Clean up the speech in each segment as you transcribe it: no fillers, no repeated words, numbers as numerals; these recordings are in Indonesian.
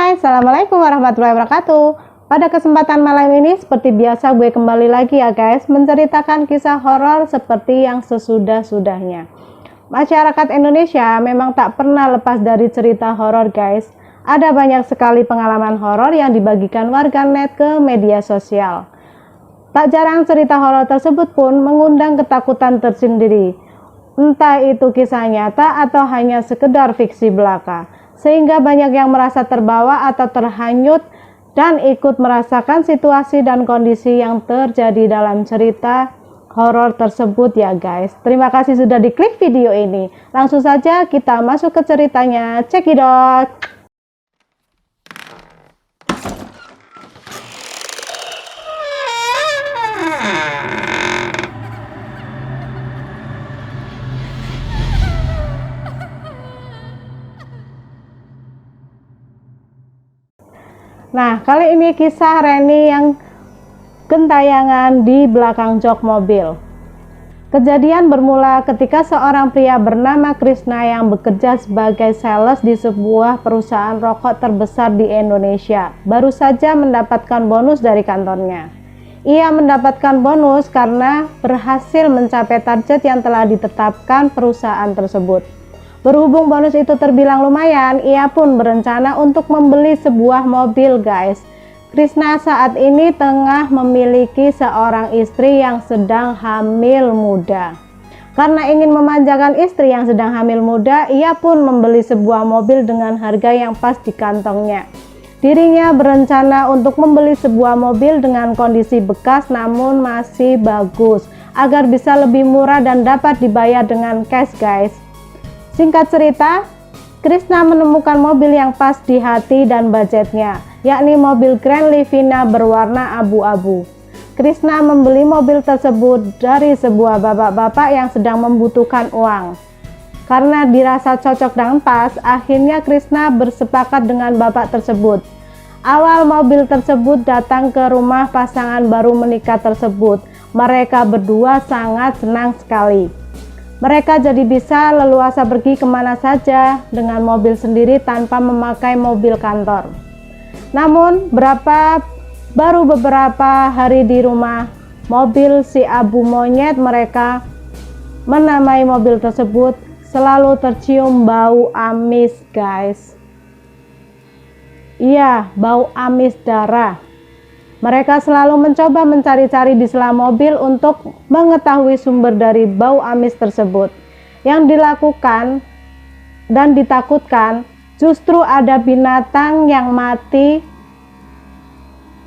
Hai, Assalamualaikum warahmatullahi wabarakatuh. Pada kesempatan malam ini seperti biasa gue kembali lagi ya guys, menceritakan kisah horor seperti yang sesudah-sudahnya. Masyarakat Indonesia memang tak pernah lepas dari cerita horor guys. Ada banyak sekali pengalaman horor yang dibagikan warganet ke media sosial. Tak jarang cerita horor tersebut pun mengundang ketakutan tersendiri. Entah itu kisah nyata atau hanya sekedar fiksi belaka. Sehingga banyak yang merasa terbawa atau terhanyut dan ikut merasakan situasi dan kondisi yang terjadi dalam cerita horor tersebut ya guys. Terima kasih sudah diklik video ini. Langsung saja kita masuk ke ceritanya. Cekidot. Nah, kali ini kisah Reni yang gentayangan di belakang jok mobil. Kejadian bermula ketika seorang pria bernama Krishna yang bekerja sebagai sales di sebuah perusahaan rokok terbesar di Indonesia baru saja mendapatkan bonus dari kantornya. Ia mendapatkan bonus karena berhasil mencapai target yang telah ditetapkan perusahaan tersebut. Berhubung bonus itu terbilang lumayan, ia pun berencana untuk membeli sebuah mobil guys. Krishna saat ini tengah memiliki seorang istri yang sedang hamil muda. Karena ingin memanjakan istri yang sedang hamil muda, ia pun membeli sebuah mobil dengan harga yang pas di kantongnya. Dirinya berencana untuk membeli sebuah mobil dengan kondisi bekas namun masih bagus, agar bisa lebih murah dan dapat dibayar dengan cash guys. Singkat cerita, Krishna menemukan mobil yang pas di hati dan budgetnya, yakni mobil Grand Livina berwarna abu-abu. Krishna membeli mobil tersebut dari sebuah bapak-bapak yang sedang membutuhkan uang. Karena dirasa cocok dan pas, akhirnya Krishna bersepakat dengan bapak tersebut. Awal mobil tersebut datang ke rumah pasangan baru menikah tersebut. Mereka berdua sangat senang sekali. Mereka jadi bisa leluasa pergi kemana saja dengan mobil sendiri tanpa memakai mobil kantor. Namun baru beberapa hari di rumah, mobil si abu monyet mereka menamai mobil tersebut selalu tercium bau amis guys. Iya, bau amis darah. Mereka selalu mencoba mencari-cari di sela mobil untuk mengetahui sumber dari bau amis tersebut. Yang dilakukan dan ditakutkan justru ada binatang yang mati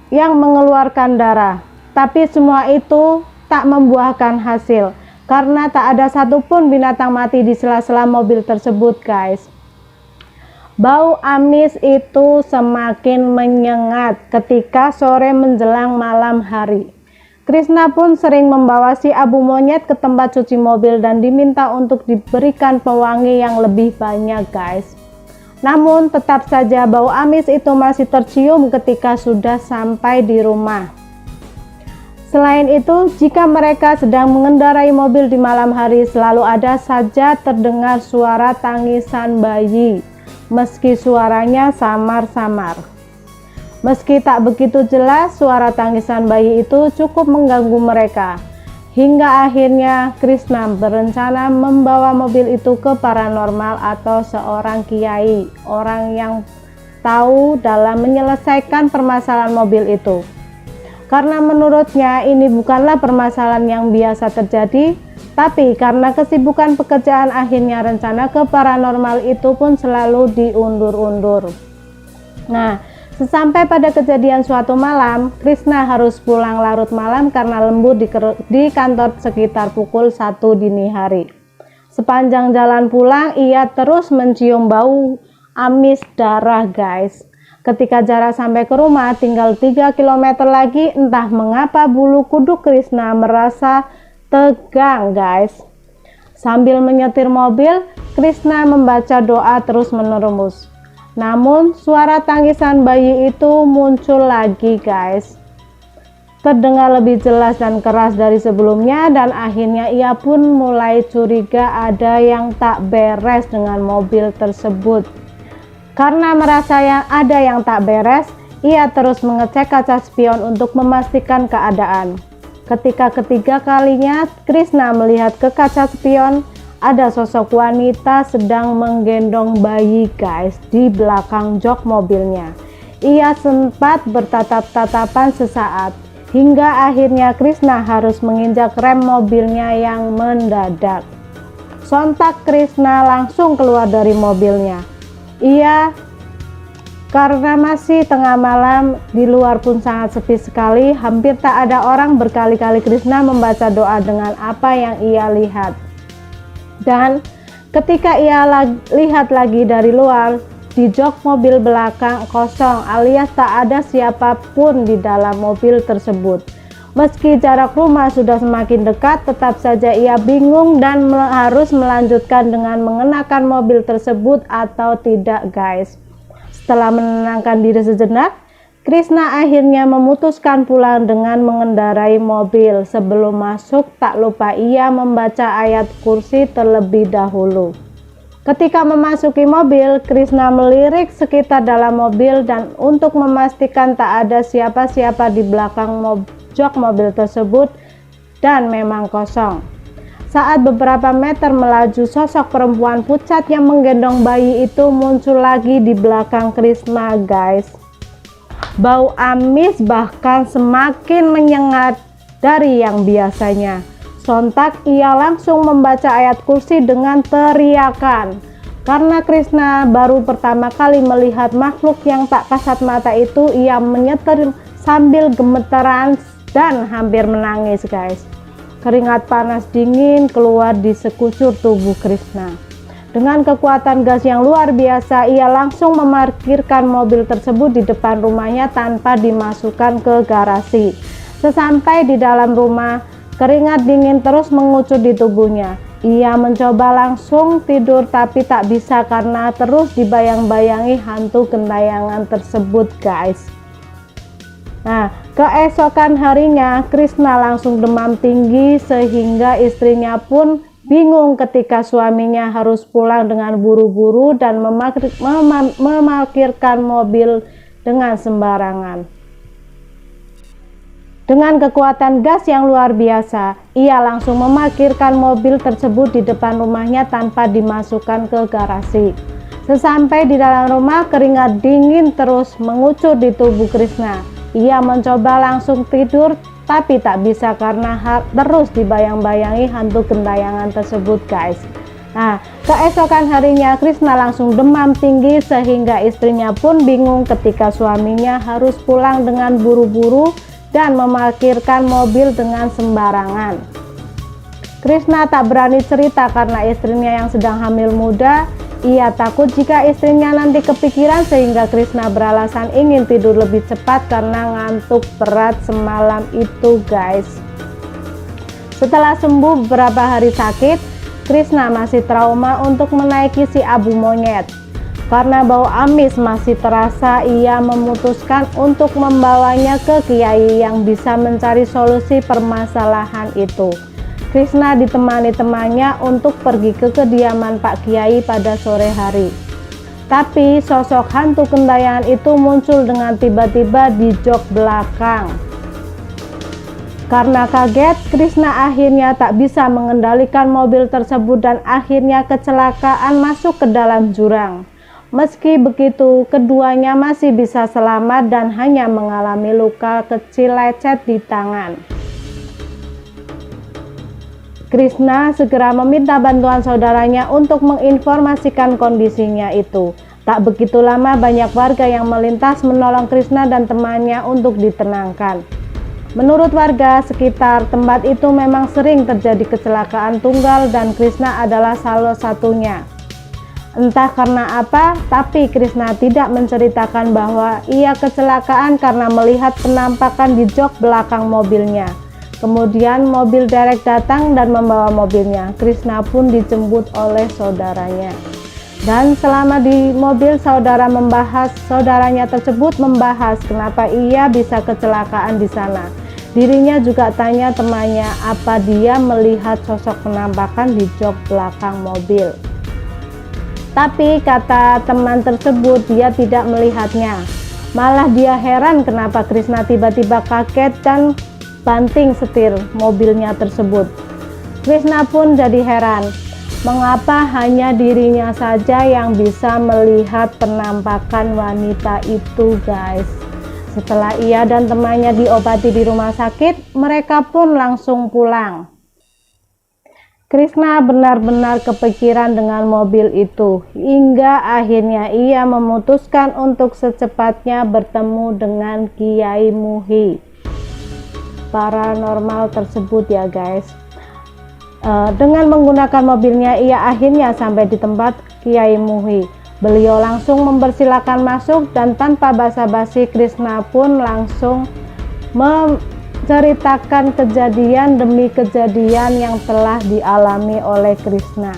yang mengeluarkan darah. Tapi semua itu tak membuahkan hasil karena tak ada satupun binatang mati di sela-sela mobil tersebut guys. Bau amis itu semakin menyengat ketika sore menjelang malam hari. Krishna pun sering membawa si abu monyet ke tempat cuci mobil dan diminta untuk diberikan pewangi yang lebih banyak guys. Namun tetap saja bau amis itu masih tercium ketika sudah sampai di rumah. Selain itu, jika mereka sedang mengendarai mobil di malam hari, selalu ada saja terdengar suara tangisan bayi. Meski suaranya samar-samar. Meski tak begitu jelas, suara tangisan bayi itu cukup mengganggu mereka. Hingga akhirnya Krishna berencana membawa mobil itu ke paranormal atau seorang kiai, orang yang tahu dalam menyelesaikan permasalahan mobil itu. Karena menurutnya ini bukanlah permasalahan yang biasa terjadi, tapi karena kesibukan pekerjaan akhirnya rencana ke paranormal itu pun selalu diundur-undur. Nah, sesampai pada kejadian suatu malam, Krishna harus pulang larut malam karena lembur di kantor sekitar pukul 1 dini hari. Sepanjang jalan pulang, ia terus mencium bau amis darah guys. Ketika jarak sampai ke rumah tinggal 3 km lagi, entah mengapa bulu kuduk Krishna merasa tegang guys. Sambil menyetir mobil, Krishna membaca doa terus menerus. Namun suara tangisan bayi itu muncul lagi guys. Terdengar lebih jelas dan keras dari sebelumnya dan akhirnya ia pun mulai curiga ada yang tak beres dengan mobil tersebut. Karena merasa ada yang tak beres, ia terus mengecek kaca spion untuk memastikan keadaan. Ketika ketiga kalinya Krishna melihat ke kaca spion, ada sosok wanita sedang menggendong bayi guys di belakang jok mobilnya. Ia sempat bertatap-tatapan sesaat, hingga akhirnya Krishna harus menginjak rem mobilnya yang mendadak. Sontak Krishna langsung keluar dari mobilnya. Karena masih tengah malam, di luar pun sangat sepi sekali, hampir tak ada orang. Berkali-kali Krishna membaca doa dengan apa yang ia lihat. Dan ketika ia lihat lagi dari luar, di jok mobil belakang kosong alias tak ada siapapun di dalam mobil tersebut. Meski jarak rumah sudah semakin dekat, tetap saja ia bingung dan harus melanjutkan dengan mengenakan mobil tersebut atau tidak guys. Setelah menenangkan diri sejenak, Krishna akhirnya memutuskan pulang dengan mengendarai mobil. Sebelum masuk, tak lupa ia membaca ayat kursi terlebih dahulu. Ketika memasuki mobil, Krishna melirik sekitar dalam mobil dan untuk memastikan tak ada siapa-siapa di belakang jok mobil tersebut, dan memang kosong. Saat beberapa meter melaju, sosok perempuan pucat yang menggendong bayi itu muncul lagi di belakang Krishna guys. Bau amis bahkan semakin menyengat dari yang biasanya. Sontak ia langsung membaca ayat kursi dengan teriakan. Karena Krishna baru pertama kali melihat makhluk yang tak kasat mata itu, ia menyetir sambil gemeteran dan hampir menangis guys. Keringat panas dingin keluar di sekucur tubuh Krishna. Dengan kekuatan gas yang luar biasa, ia langsung memarkirkan mobil tersebut di depan rumahnya tanpa dimasukkan ke garasi. Sesampai di dalam rumah, keringat dingin terus mengucur di tubuhnya. Ia mencoba langsung tidur tapi tak bisa karena terus dibayang-bayangi hantu gentayangan tersebut guys. Nah, keesokan harinya Krishna langsung demam tinggi sehingga istrinya pun bingung ketika suaminya harus pulang dengan buru-buru dan memarkirkan mobil dengan sembarangan. Dengan kekuatan gas yang luar biasa, ia langsung memarkirkan mobil tersebut di depan rumahnya tanpa dimasukkan ke garasi. Sesampai di dalam rumah, keringat dingin terus mengucur di tubuh Krishna. Ia mencoba langsung tidur tapi tak bisa karena terus dibayang-bayangi hantu gentayangan tersebut guys. Nah, keesokan harinya Krishna langsung demam tinggi sehingga istrinya pun bingung ketika suaminya harus pulang dengan buru-buru dan memarkirkan mobil dengan sembarangan. Krishna tak berani cerita karena istrinya yang sedang hamil muda. Ia takut jika istrinya nanti kepikiran sehingga Krishna beralasan ingin tidur lebih cepat karena ngantuk berat semalam itu guys. Setelah sembuh beberapa hari sakit, Krishna masih trauma untuk menaiki si abu monyet. Karena bau amis masih terasa, ia memutuskan untuk membawanya ke kiai yang bisa mencari solusi permasalahan itu. Krishna ditemani temannya untuk pergi ke kediaman Pak Kiai pada sore hari. Tapi sosok hantu gentayangan itu muncul dengan tiba-tiba di jok belakang. Karena kaget, Krishna akhirnya tak bisa mengendalikan mobil tersebut dan akhirnya kecelakaan masuk ke dalam jurang. Meski begitu, keduanya masih bisa selamat dan hanya mengalami luka kecil lecet di tangan. Krishna segera meminta bantuan saudaranya untuk menginformasikan kondisinya itu. Tak begitu lama banyak warga yang melintas menolong Krishna dan temannya untuk ditenangkan. Menurut warga sekitar, tempat itu memang sering terjadi kecelakaan tunggal dan Krishna adalah salah satunya. Entah karena apa, tapi Krishna tidak menceritakan bahwa ia kecelakaan karena melihat penampakan di jok belakang mobilnya. Kemudian mobil derek datang dan membawa mobilnya. Krishna pun dijemput oleh saudaranya. Dan selama di mobil saudaranya tersebut membahas kenapa ia bisa kecelakaan di sana. Dirinya juga tanya temannya apa dia melihat sosok penampakan di jok belakang mobil. Tapi kata teman tersebut dia tidak melihatnya. Malah dia heran kenapa Krishna tiba-tiba kaget dan banting setir mobilnya tersebut. Krishna pun jadi heran, mengapa hanya dirinya saja yang bisa melihat penampakan wanita itu, guys. Setelah ia dan temannya diobati di rumah sakit, mereka pun langsung pulang. Krishna benar-benar kepikiran dengan mobil itu, hingga akhirnya ia memutuskan untuk secepatnya bertemu dengan Kiai Muhi paranormal tersebut ya guys. Dengan menggunakan mobilnya, ia akhirnya sampai di tempat Kiai Muhi. Beliau langsung mempersilakan masuk dan tanpa basa-basi Krishna pun langsung ceritakan kejadian demi kejadian yang telah dialami oleh Krishna.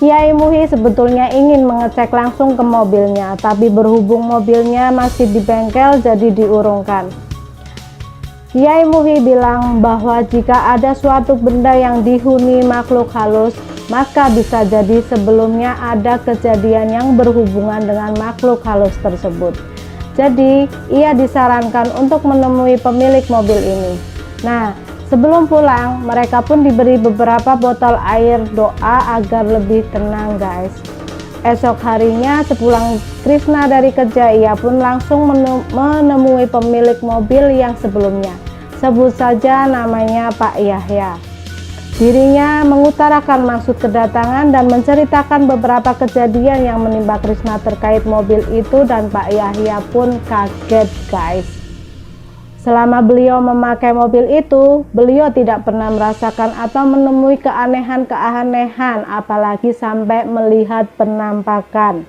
Kiai Muhi sebetulnya ingin mengecek langsung ke mobilnya, tapi berhubung mobilnya masih di bengkel jadi diurungkan. Kiai Muhi bilang bahwa jika ada suatu benda yang dihuni makhluk halus, maka bisa jadi sebelumnya ada kejadian yang berhubungan dengan makhluk halus tersebut. Jadi, ia disarankan untuk menemui pemilik mobil ini. Nah, sebelum pulang, mereka pun diberi beberapa botol air doa agar lebih tenang, guys. Esok harinya, sepulang Krishna dari kerja, ia pun langsung menemui pemilik mobil yang sebelumnya. Sebut saja namanya Pak Yahya. Dirinya mengutarakan maksud kedatangan dan menceritakan beberapa kejadian yang menimpa Krishna terkait mobil itu, dan Pak Yahya pun kaget, guys. Selama beliau memakai mobil itu, beliau tidak pernah merasakan atau menemui keanehan-keanehan, apalagi sampai melihat penampakan.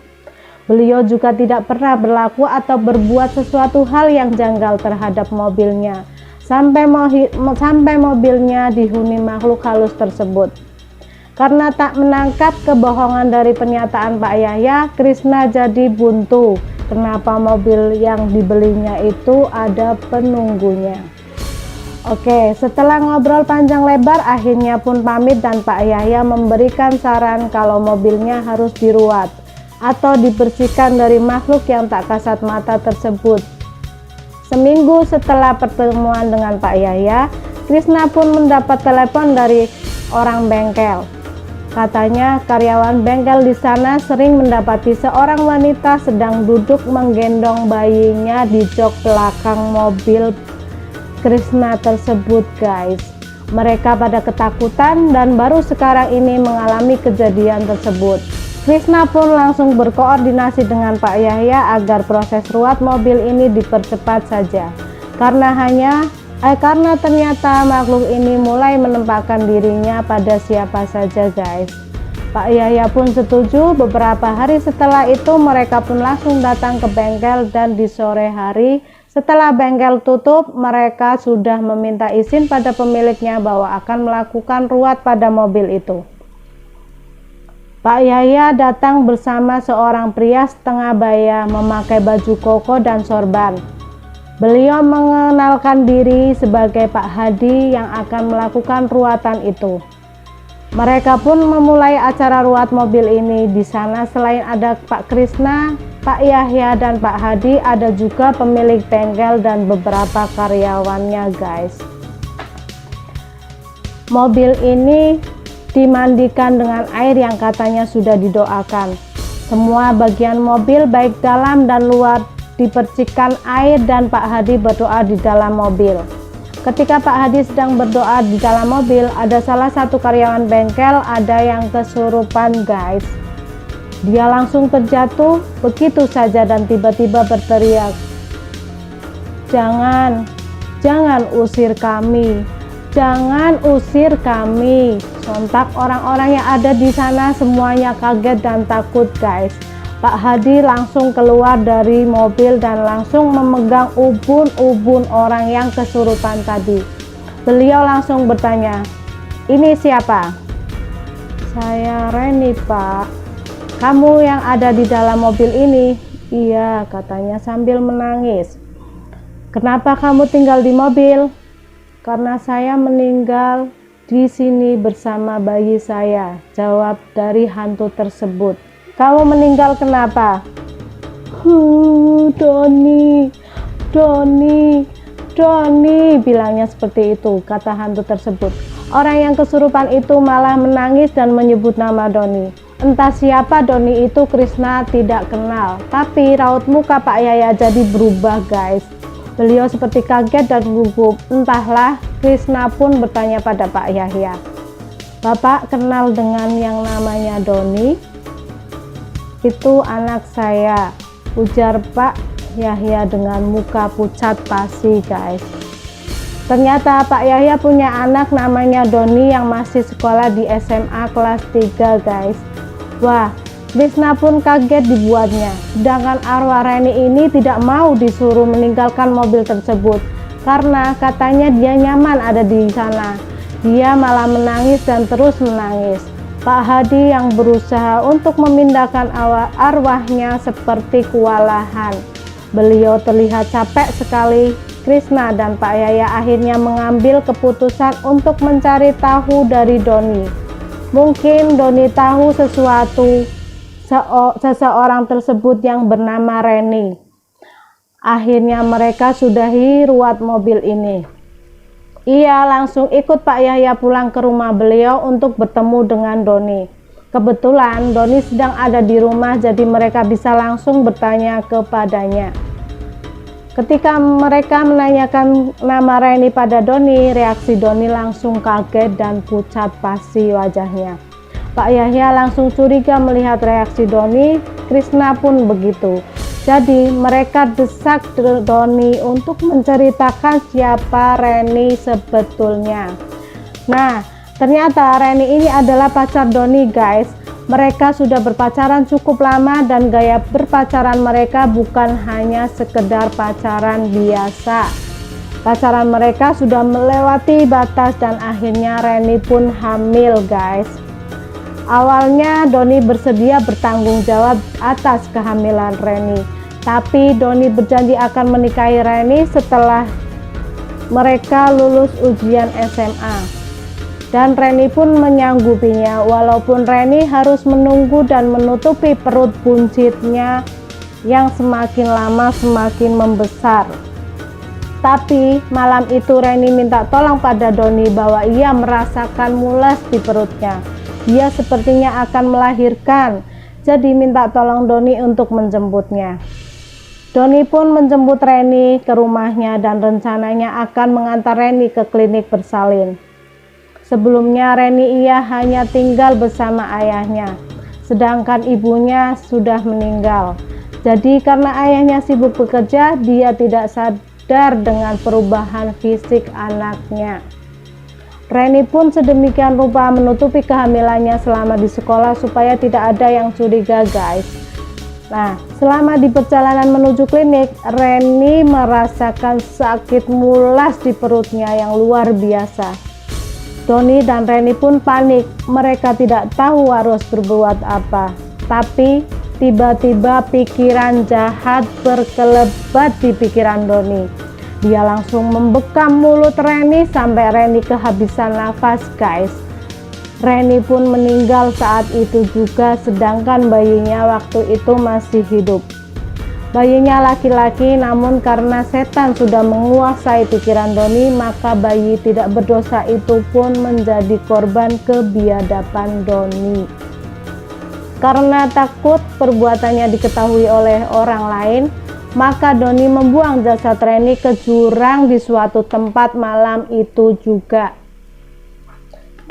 Beliau juga tidak pernah berlaku atau berbuat sesuatu hal yang janggal terhadap mobilnya. Sampai mobilnya dihuni makhluk halus tersebut. Karena tak menangkap kebohongan dari pernyataan Pak Yahya, Krishna jadi buntu. Kenapa mobil yang dibelinya itu ada penunggunya? Oke, setelah ngobrol panjang lebar, akhirnya pun pamit dan Pak Yahya memberikan saran kalau mobilnya harus diruat atau dibersihkan dari makhluk yang tak kasat mata tersebut. Seminggu setelah pertemuan dengan Pak Yahya, Krishna pun mendapat telepon dari orang bengkel. Katanya karyawan bengkel di sana sering mendapati seorang wanita sedang duduk menggendong bayinya di jok belakang mobil Krishna tersebut, guys. Mereka pada ketakutan dan baru sekarang ini mengalami kejadian tersebut. Krishna pun langsung berkoordinasi dengan Pak Yahya agar proses ruat mobil ini dipercepat saja. Karena ternyata makhluk ini mulai menempatkan dirinya pada siapa saja, guys. Pak Yahya pun setuju. Beberapa hari setelah itu mereka pun langsung datang ke bengkel, dan di sore hari setelah bengkel tutup, mereka sudah meminta izin pada pemiliknya bahwa akan melakukan ruat pada mobil itu. Pak Yahya datang bersama seorang pria setengah baya memakai baju koko dan sorban. Beliau mengenalkan diri sebagai Pak Hadi yang akan melakukan ruatan itu. Mereka pun memulai acara ruat mobil ini. Di sana selain ada Pak Krishna, Pak Yahya dan Pak Hadi, ada juga pemilik bengkel dan beberapa karyawannya, guys. Mobil ini dimandikan dengan air yang katanya sudah didoakan. Semua bagian mobil baik dalam dan luar dipercikan air dan Pak Hadi berdoa di dalam mobil. Ketika Pak Hadi sedang berdoa di dalam mobil, ada salah satu karyawan bengkel ada yang kesurupan, guys. Dia langsung terjatuh begitu saja dan tiba-tiba berteriak, Jangan usir kami. Jangan usir kami. Sontak orang-orang yang ada di sana semuanya kaget dan takut, guys. Pak Hadi langsung keluar dari mobil dan langsung memegang ubun-ubun orang yang kesurupan tadi. Beliau langsung bertanya, "Ini siapa?" "Saya Reni, Pak." "Kamu yang ada di dalam mobil ini?" "Iya," katanya sambil menangis. "Kenapa kamu tinggal di mobil?" "Karena saya meninggal Di sini bersama bayi saya, jawab dari hantu tersebut. Kamu meninggal kenapa? Doni, bilangnya seperti itu, kata hantu tersebut. Orang yang kesurupan itu malah menangis dan menyebut nama Doni. Entah siapa Doni itu, Krishna tidak kenal, tapi raut muka Pak Yahya jadi berubah guys. Beliau seperti kaget dan gugup. Entahlah, Krishna pun bertanya pada Pak Yahya, Bapak kenal dengan yang namanya Doni? Itu anak saya, ujar Pak Yahya dengan muka pucat pasi guys. Ternyata Pak Yahya punya anak namanya Doni yang masih sekolah di SMA kelas 3 guys. Wah, Krishna pun kaget dibuatnya. Sedangkan arwah Reni ini tidak mau disuruh meninggalkan mobil tersebut karena katanya dia nyaman ada di sana. Dia malah menangis dan terus menangis. Pak Hadi yang berusaha untuk memindahkan arwahnya seperti kewalahan. Beliau terlihat capek sekali. Krishna dan Pak Yahya akhirnya mengambil keputusan untuk mencari tahu dari Doni. Mungkin Doni tahu sesuatu seseorang tersebut yang bernama Reni. Akhirnya mereka sudahi ruat mobil ini. Ia langsung ikut Pak Yahya pulang ke rumah beliau untuk bertemu dengan Doni. Kebetulan Doni sedang ada di rumah, jadi mereka bisa langsung bertanya kepadanya. Ketika mereka menanyakan nama Reni pada Doni, reaksi Doni langsung kaget dan pucat pasi wajahnya. Pak Yahya langsung curiga melihat reaksi Doni. Krishna pun begitu. Jadi mereka desak Doni untuk menceritakan siapa Reni sebetulnya. Nah, ternyata Reni ini adalah pacar Doni guys. Mereka sudah berpacaran cukup lama dan gaya berpacaran mereka bukan hanya sekedar pacaran biasa. Pacaran mereka sudah melewati batas dan akhirnya Reni pun hamil guys. Awalnya Doni bersedia bertanggung jawab atas kehamilan Reni, tapi Doni berjanji akan menikahi Reni setelah mereka lulus ujian SMA. Dan Reni pun menyanggupinya, walaupun Reni harus menunggu dan menutupi perut buncitnya yang semakin lama semakin membesar. Tapi malam itu Reni minta tolong pada Doni bahwa ia merasakan mules di perutnya. Dia sepertinya akan melahirkan, jadi minta tolong Doni untuk menjemputnya. Doni pun menjemput Reni ke rumahnya dan rencananya akan mengantar Reni ke klinik bersalin. Sebelumnya Reni ia hanya tinggal bersama ayahnya, sedangkan ibunya sudah meninggal. Jadi karena ayahnya sibuk bekerja, dia tidak sadar dengan perubahan fisik anaknya. Reni pun sedemikian rupa menutupi kehamilannya selama di sekolah supaya tidak ada yang curiga guys. Nah, selama di perjalanan menuju klinik, Reni merasakan sakit mulas di perutnya yang luar biasa. Doni dan Reni pun panik, mereka tidak tahu harus berbuat apa. Tapi tiba-tiba pikiran jahat berkelebat di pikiran Doni. Dia langsung membekam mulut Reni sampai Reni kehabisan nafas guys. Reni pun meninggal saat itu juga, sedangkan bayinya waktu itu masih hidup. Bayinya laki-laki, namun karena setan sudah menguasai pikiran Doni, maka bayi tidak berdosa itu pun menjadi korban kebiadaban Doni. Karena takut perbuatannya diketahui oleh orang lain, maka Doni membuang jasad Reni ke jurang di suatu tempat malam itu juga.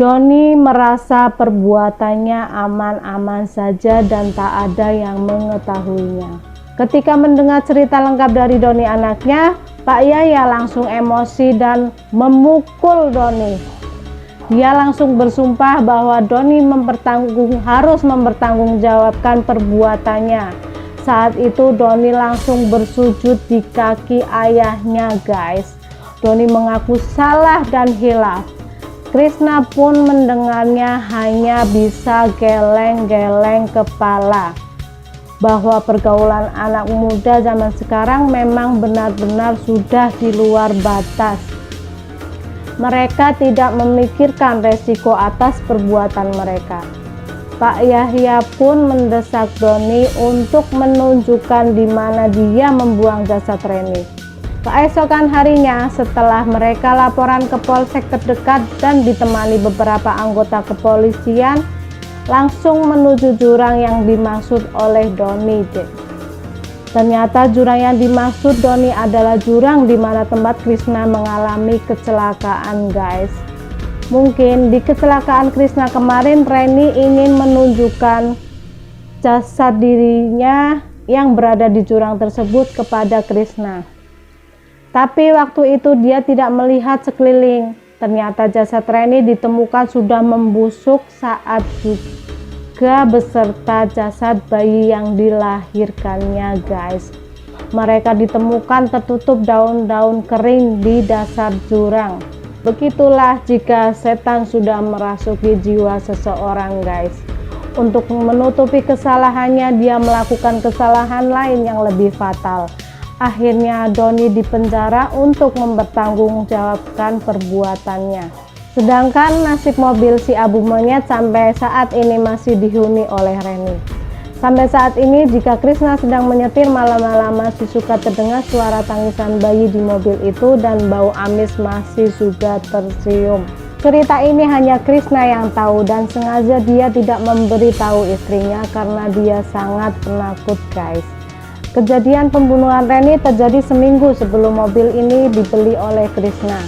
Doni merasa perbuatannya aman-aman saja dan tak ada yang mengetahuinya. Ketika mendengar cerita lengkap dari Doni anaknya, Pak Yahya langsung emosi dan memukul Doni. Dia langsung bersumpah bahwa Doni harus mempertanggungjawabkan perbuatannya. Saat itu Doni langsung bersujud di kaki ayahnya guys. Doni mengaku salah dan hilaf. Krishna pun mendengarnya hanya bisa geleng-geleng kepala. Bahwa pergaulan anak muda zaman sekarang memang benar-benar sudah di luar batas. Mereka tidak memikirkan resiko atas perbuatan mereka. Pak Yahya pun mendesak Doni untuk menunjukkan di mana dia membuang jasad Reni. Keesokan harinya, setelah mereka laporan ke polsek terdekat dan ditemani beberapa anggota kepolisian, langsung menuju jurang yang dimaksud oleh Doni. Ternyata jurang yang dimaksud Doni adalah jurang di mana tempat Krishna mengalami kecelakaan, guys. Mungkin di kecelakaan Krishna kemarin, Reni ingin menunjukkan jasad dirinya yang berada di jurang tersebut kepada Krishna. Tapi waktu itu dia tidak melihat sekeliling. Ternyata jasad Reni ditemukan sudah membusuk saat juga beserta jasad bayi yang dilahirkannya, guys. Mereka ditemukan tertutup daun-daun kering di dasar jurang. Begitulah jika setan sudah merasuki jiwa seseorang, guys. Untuk menutupi kesalahannya, dia melakukan kesalahan lain yang lebih fatal. Akhirnya Doni dipenjara untuk mempertanggungjawabkan perbuatannya. Sedangkan nasib mobil si Abu Monyet sampai saat ini masih dihuni oleh Reni. Sampai saat ini jika Krishna sedang menyetir, malam-malam masih suka terdengar suara tangisan bayi di mobil itu dan bau amis masih juga tercium. Cerita ini hanya Krishna yang tahu dan sengaja dia tidak memberitahu istrinya karena dia sangat penakut, guys. Kejadian pembunuhan Reni terjadi seminggu sebelum mobil ini dibeli oleh Krishna.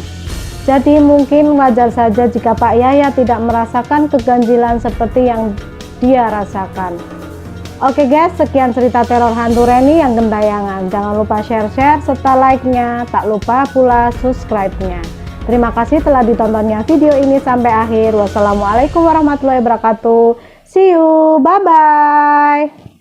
Jadi mungkin wajar saja jika Pak Yahya tidak merasakan keganjilan seperti yang dia rasakan. Oke guys, sekian cerita teror hantu Reni yang gentayangan. Jangan lupa share-share serta like-nya. Tak lupa pula subscribe-nya. Terima kasih telah ditontonnya video ini sampai akhir. Wassalamualaikum warahmatullahi wabarakatuh. See you, bye-bye.